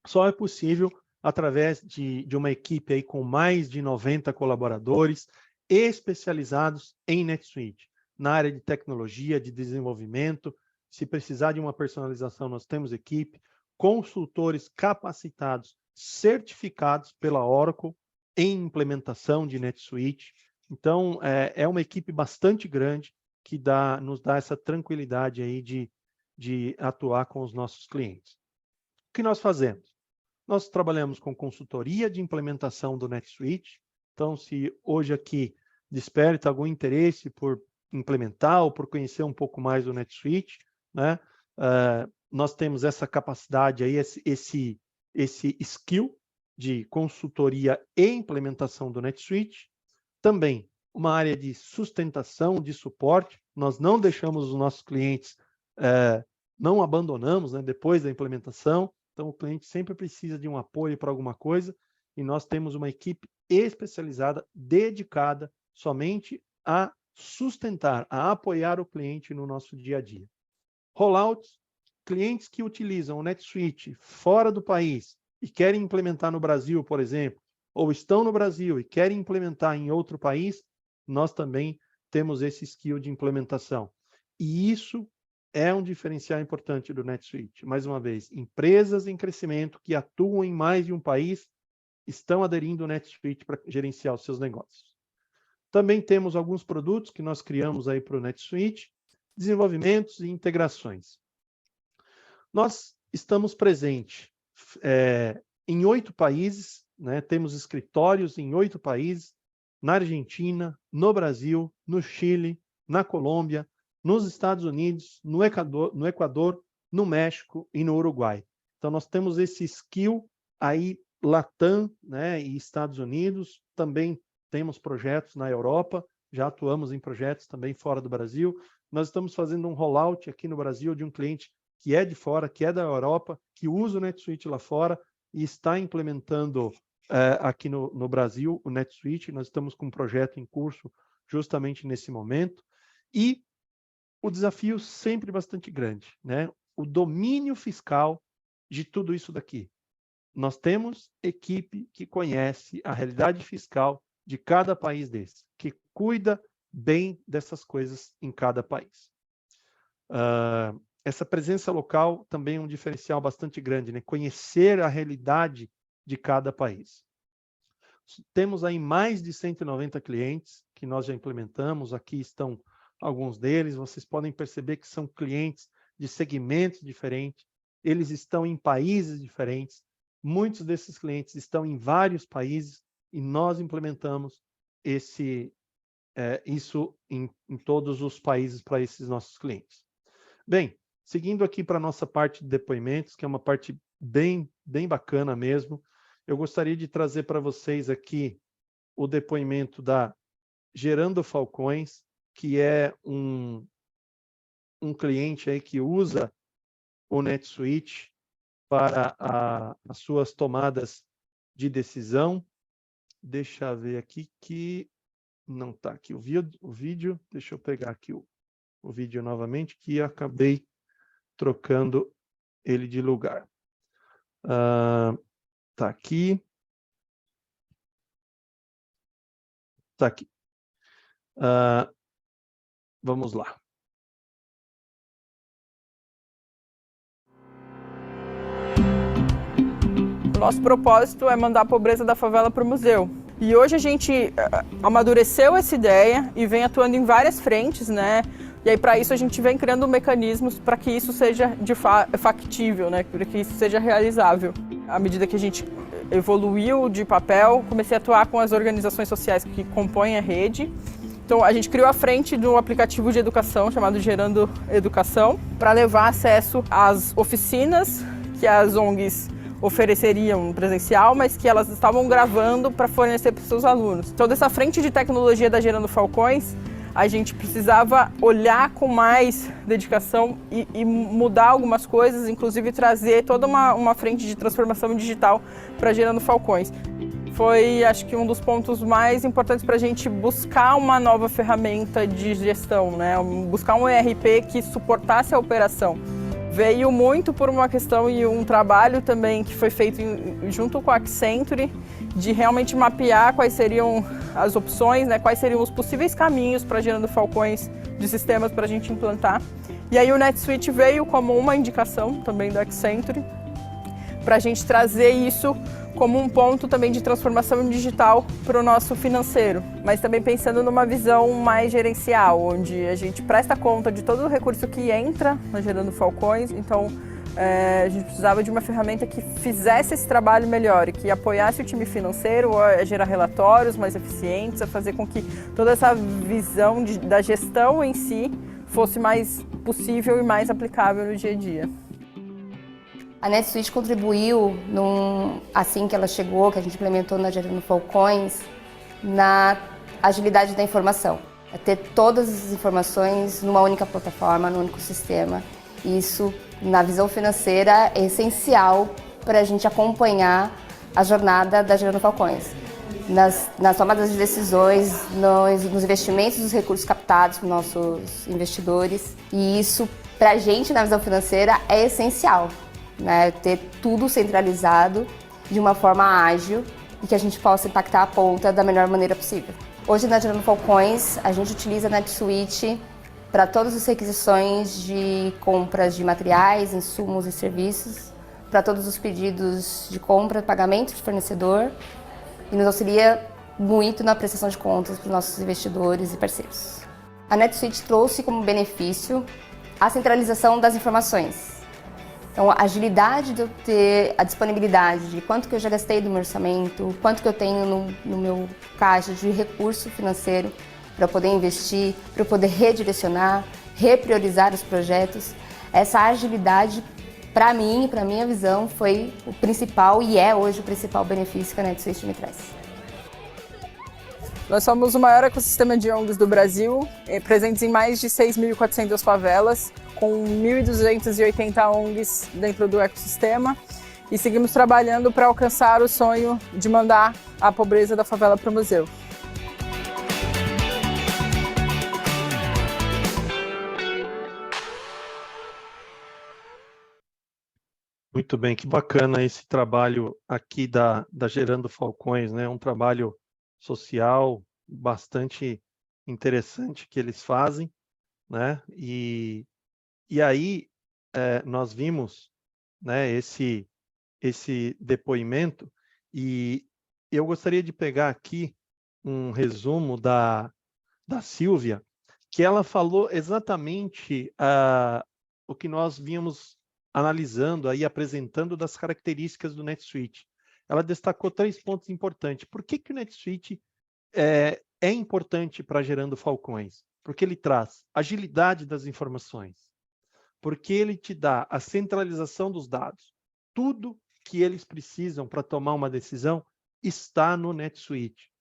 só é possível através de uma equipe aí com mais de 90 colaboradores especializados em NetSuite, na área de tecnologia, de desenvolvimento. Se precisar de uma personalização, nós temos equipe, consultores capacitados, certificados pela Oracle em implementação de NetSuite. Então, é uma equipe bastante grande que nos dá essa tranquilidade aí de atuar com os nossos clientes. O que nós fazemos? Nós trabalhamos com consultoria de implementação do NetSuite. Então, se hoje aqui desperta algum interesse por implementar ou por conhecer um pouco mais do NetSuite, né? Nós temos essa capacidade aí, esse skill de consultoria e implementação do NetSuite. Também uma área de sustentação, de suporte. Nós não deixamos os nossos clientes não abandonamos, né, depois da implementação. Então, o cliente sempre precisa de um apoio para alguma coisa e nós temos uma equipe especializada, dedicada somente a sustentar, a apoiar o cliente no nosso dia a dia. Rollouts, clientes que utilizam o NetSuite fora do país e querem implementar no Brasil, por exemplo, ou estão no Brasil e querem implementar em outro país, nós também temos esse skill de implementação. E isso é um diferencial importante do NetSuite. Mais uma vez, empresas em crescimento que atuam em mais de um país estão aderindo ao NetSuite para gerenciar os seus negócios. Também temos alguns produtos que nós criamos aí para o NetSuite, desenvolvimentos e integrações. Nós estamos presentes em 8 países, né? Temos escritórios em 8 países, na Argentina, no Brasil, no Chile, na Colômbia, nos Estados Unidos, no Equador, no México e no Uruguai. Então, nós temos esse skill aí, Latam, né, e Estados Unidos, também temos projetos na Europa, já atuamos em projetos também fora do Brasil. Nós estamos fazendo um rollout aqui no Brasil de um cliente que é de fora, que é da Europa, que usa o NetSuite lá fora e está implementando aqui no Brasil o NetSuite. Nós estamos com um projeto em curso justamente nesse momento. E o desafio sempre bastante grande, né? O domínio fiscal de tudo isso daqui. Nós temos equipe que conhece a realidade fiscal de cada país desse, que cuida bem dessas coisas em cada país. Essa presença local também é um diferencial bastante grande, né? Conhecer a realidade de cada país. Temos aí mais de 190 clientes que nós já implementamos, aqui estão alguns deles, vocês podem perceber que são clientes de segmentos diferentes, eles estão em países diferentes, muitos desses clientes estão em vários países e nós implementamos isso em todos os países para esses nossos clientes. Bem, seguindo aqui para a nossa parte de depoimentos, que é uma parte bem bacana mesmo, eu gostaria de trazer para vocês aqui o depoimento da Gerando Falcões, que é um cliente aí que usa o NetSuite para as suas tomadas de decisão. Deixa eu ver aqui que não está aqui o vídeo. Deixa eu pegar aqui o vídeo novamente, que eu acabei trocando ele de lugar. Está aqui. Está aqui. Vamos lá. Nosso propósito é mandar a pobreza da favela para o museu. E hoje a gente amadureceu essa ideia e vem atuando em várias frentes, né? E aí para isso a gente vem criando mecanismos para que isso seja factível, né? Para que isso seja realizável. À medida que a gente evoluiu de papel, comecei a atuar com as organizações sociais que compõem a rede. Então a gente criou a frente de um aplicativo de educação chamado Gerando Educação para levar acesso às oficinas que as ONGs ofereceriam presencial, mas que elas estavam gravando para fornecer para os seus alunos. Então, dessa frente de tecnologia da Gerando Falcões, a gente precisava olhar com mais dedicação e mudar algumas coisas, inclusive trazer toda uma frente de transformação digital para Gerando Falcões. Foi, acho que, um dos pontos mais importantes para a gente buscar uma nova ferramenta de gestão, né? Buscar um ERP que suportasse a operação. Veio muito por uma questão e um trabalho também que foi feito junto com a Accenture, de realmente mapear quais seriam as opções, né, quais seriam os possíveis caminhos para Gerando Falcões de sistemas para a gente implantar. E aí o NetSuite veio como uma indicação também da Accenture, para a gente trazer isso como um ponto também de transformação digital para o nosso financeiro, mas também pensando numa visão mais gerencial, onde a gente presta conta de todo o recurso que entra na Gerando Falcões. Então a gente precisava de uma ferramenta que fizesse esse trabalho melhor e que apoiasse o time financeiro a gerar relatórios mais eficientes, a fazer com que toda essa visão da gestão em si fosse mais possível e mais aplicável no dia a dia. A NetSuite contribuiu, assim que ela chegou, que a gente implementou na Gerando Falcões, na agilidade da informação. É ter todas as informações numa única plataforma, num único sistema. E isso na visão financeira, é essencial para a gente acompanhar a jornada da Gerando Falcões. Nas tomadas de decisões, nos investimentos dos recursos captados por nossos investidores. E isso, para a gente, na visão financeira, é essencial, né? Ter tudo centralizado de uma forma ágil e que a gente possa impactar a ponta da melhor maneira possível. Hoje, na Gerando Falcões, a gente utiliza a NetSuite para todas as requisições de compras de materiais, insumos e serviços, para todos os pedidos de compra, pagamento de fornecedor, e nos auxilia muito na prestação de contas para os nossos investidores e parceiros. A NetSuite trouxe como benefício a centralização das informações. Então, a agilidade de eu ter a disponibilidade de quanto que eu já gastei do meu orçamento, quanto que eu tenho no meu caixa de recurso financeiro para eu poder investir, para eu poder redirecionar, repriorizar os projetos. Essa agilidade, para mim, para a minha visão, foi o principal e é hoje o principal benefício que a NetSuite me traz. Nós somos o maior ecossistema de ONGs do Brasil, presentes em mais de 6.400 favelas, com 1.280 ONGs dentro do ecossistema, e seguimos trabalhando para alcançar o sonho de mandar a pobreza da favela para o museu. Muito bem, que bacana esse trabalho aqui da Gerando Falcões, né? Um trabalho social bastante interessante que eles fazem, né? E aí nós vimos, né, esse depoimento, e eu gostaria de pegar aqui um resumo da Silvia, que ela falou exatamente o que nós vínhamos analisando aí, apresentando das características do NetSuite. Ela destacou 3 pontos importantes. Por que o NetSuite é importante para Gerando Falcões? Porque ele traz agilidade das informações, porque ele te dá a centralização dos dados. Tudo que eles precisam para tomar uma decisão está no NetSuite.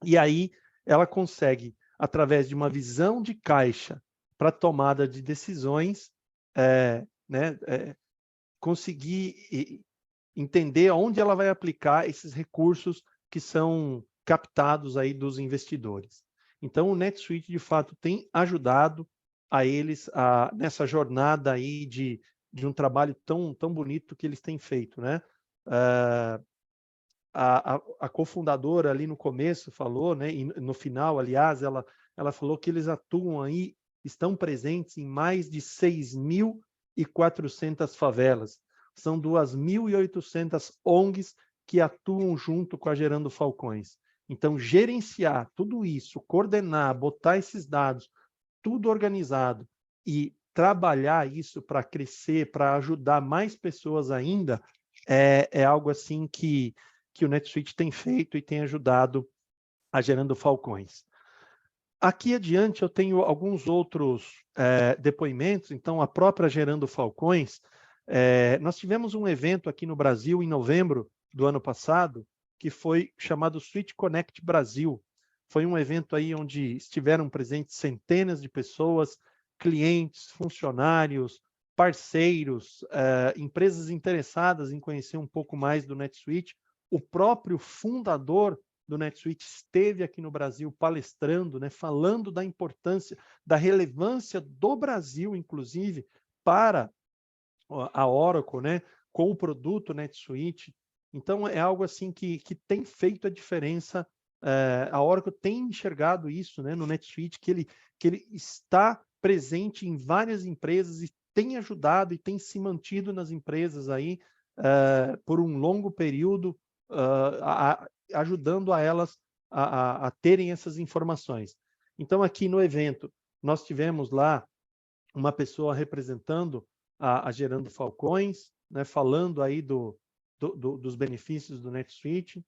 E aí ela consegue, através de uma visão de caixa para tomada de decisões, conseguir entender onde ela vai aplicar esses recursos que são captados aí dos investidores. Então, o NetSuite, de fato, tem ajudado a eles nessa jornada aí de um trabalho tão bonito que eles têm feito, né? A cofundadora ali no começo falou, né? E no final, aliás, ela falou que eles atuam aí, estão presentes em mais de 6.400 favelas. São 2.800 ONGs que atuam junto com a Gerando Falcões. Então, gerenciar tudo isso, coordenar, botar esses dados, tudo organizado e trabalhar isso para crescer, para ajudar mais pessoas ainda, é algo assim que o NetSuite tem feito e tem ajudado a Gerando Falcões. Aqui adiante eu tenho alguns outros depoimentos. Então, a própria Gerando Falcões, nós tivemos um evento aqui no Brasil em novembro do ano passado, que foi chamado Suite Connect Brasil. Foi um evento aí onde estiveram presentes centenas de pessoas, clientes, funcionários, parceiros, empresas interessadas em conhecer um pouco mais do NetSuite. O próprio fundador do NetSuite esteve aqui no Brasil palestrando, né, falando da importância, da relevância do Brasil, inclusive, para a Oracle, né, com o produto NetSuite. Então, é algo assim que tem feito a diferença. A Oracle tem enxergado isso, né, no NetSuite, que ele está presente em várias empresas e tem ajudado e tem se mantido nas empresas aí por um longo período, ajudando a elas a terem essas informações. Então, aqui no evento, nós tivemos lá uma pessoa representando a Gerando Falcões, né, falando aí dos benefícios do NetSuite.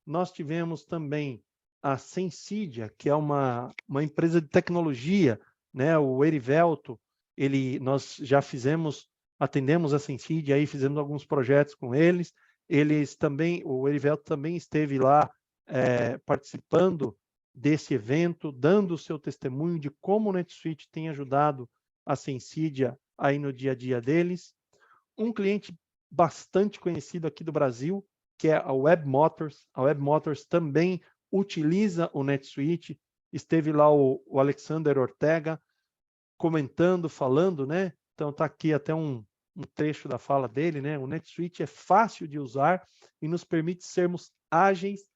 Nós tivemos também a Sensidia, que é uma empresa de tecnologia, né, o Erivelto, nós já atendemos a Sensidia, aí fizemos alguns projetos com eles. O Erivelto também esteve lá participando desse evento, dando o seu testemunho de como o NetSuite tem ajudado a Sensidia aí no dia a dia deles. um cliente bastante conhecido aqui do Brasil, que é a Web Motors. A Web Motors também utiliza o NetSuite. Esteve lá o Alexander Ortega comentando, falando, né? Então está aqui até um trecho da fala dele, né? O NetSuite é fácil de usar e nos permite sermos ágeis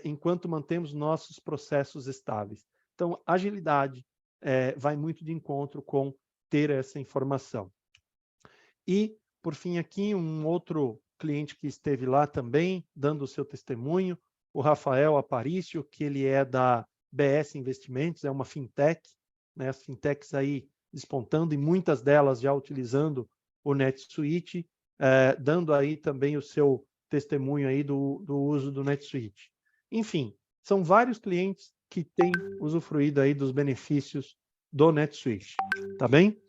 enquanto mantemos nossos processos estáveis. Então, agilidade vai muito de encontro com ter essa informação. E, por fim, aqui, um outro cliente que esteve lá também, dando o seu testemunho, o Rafael Aparício, que ele é da BS Investimentos, é uma fintech, né? As fintechs aí despontando e muitas delas já utilizando o NetSuite, dando aí também o seu testemunho aí do uso do NetSuite. Enfim, são vários clientes que têm usufruído aí dos benefícios do NetSuite, tá bem?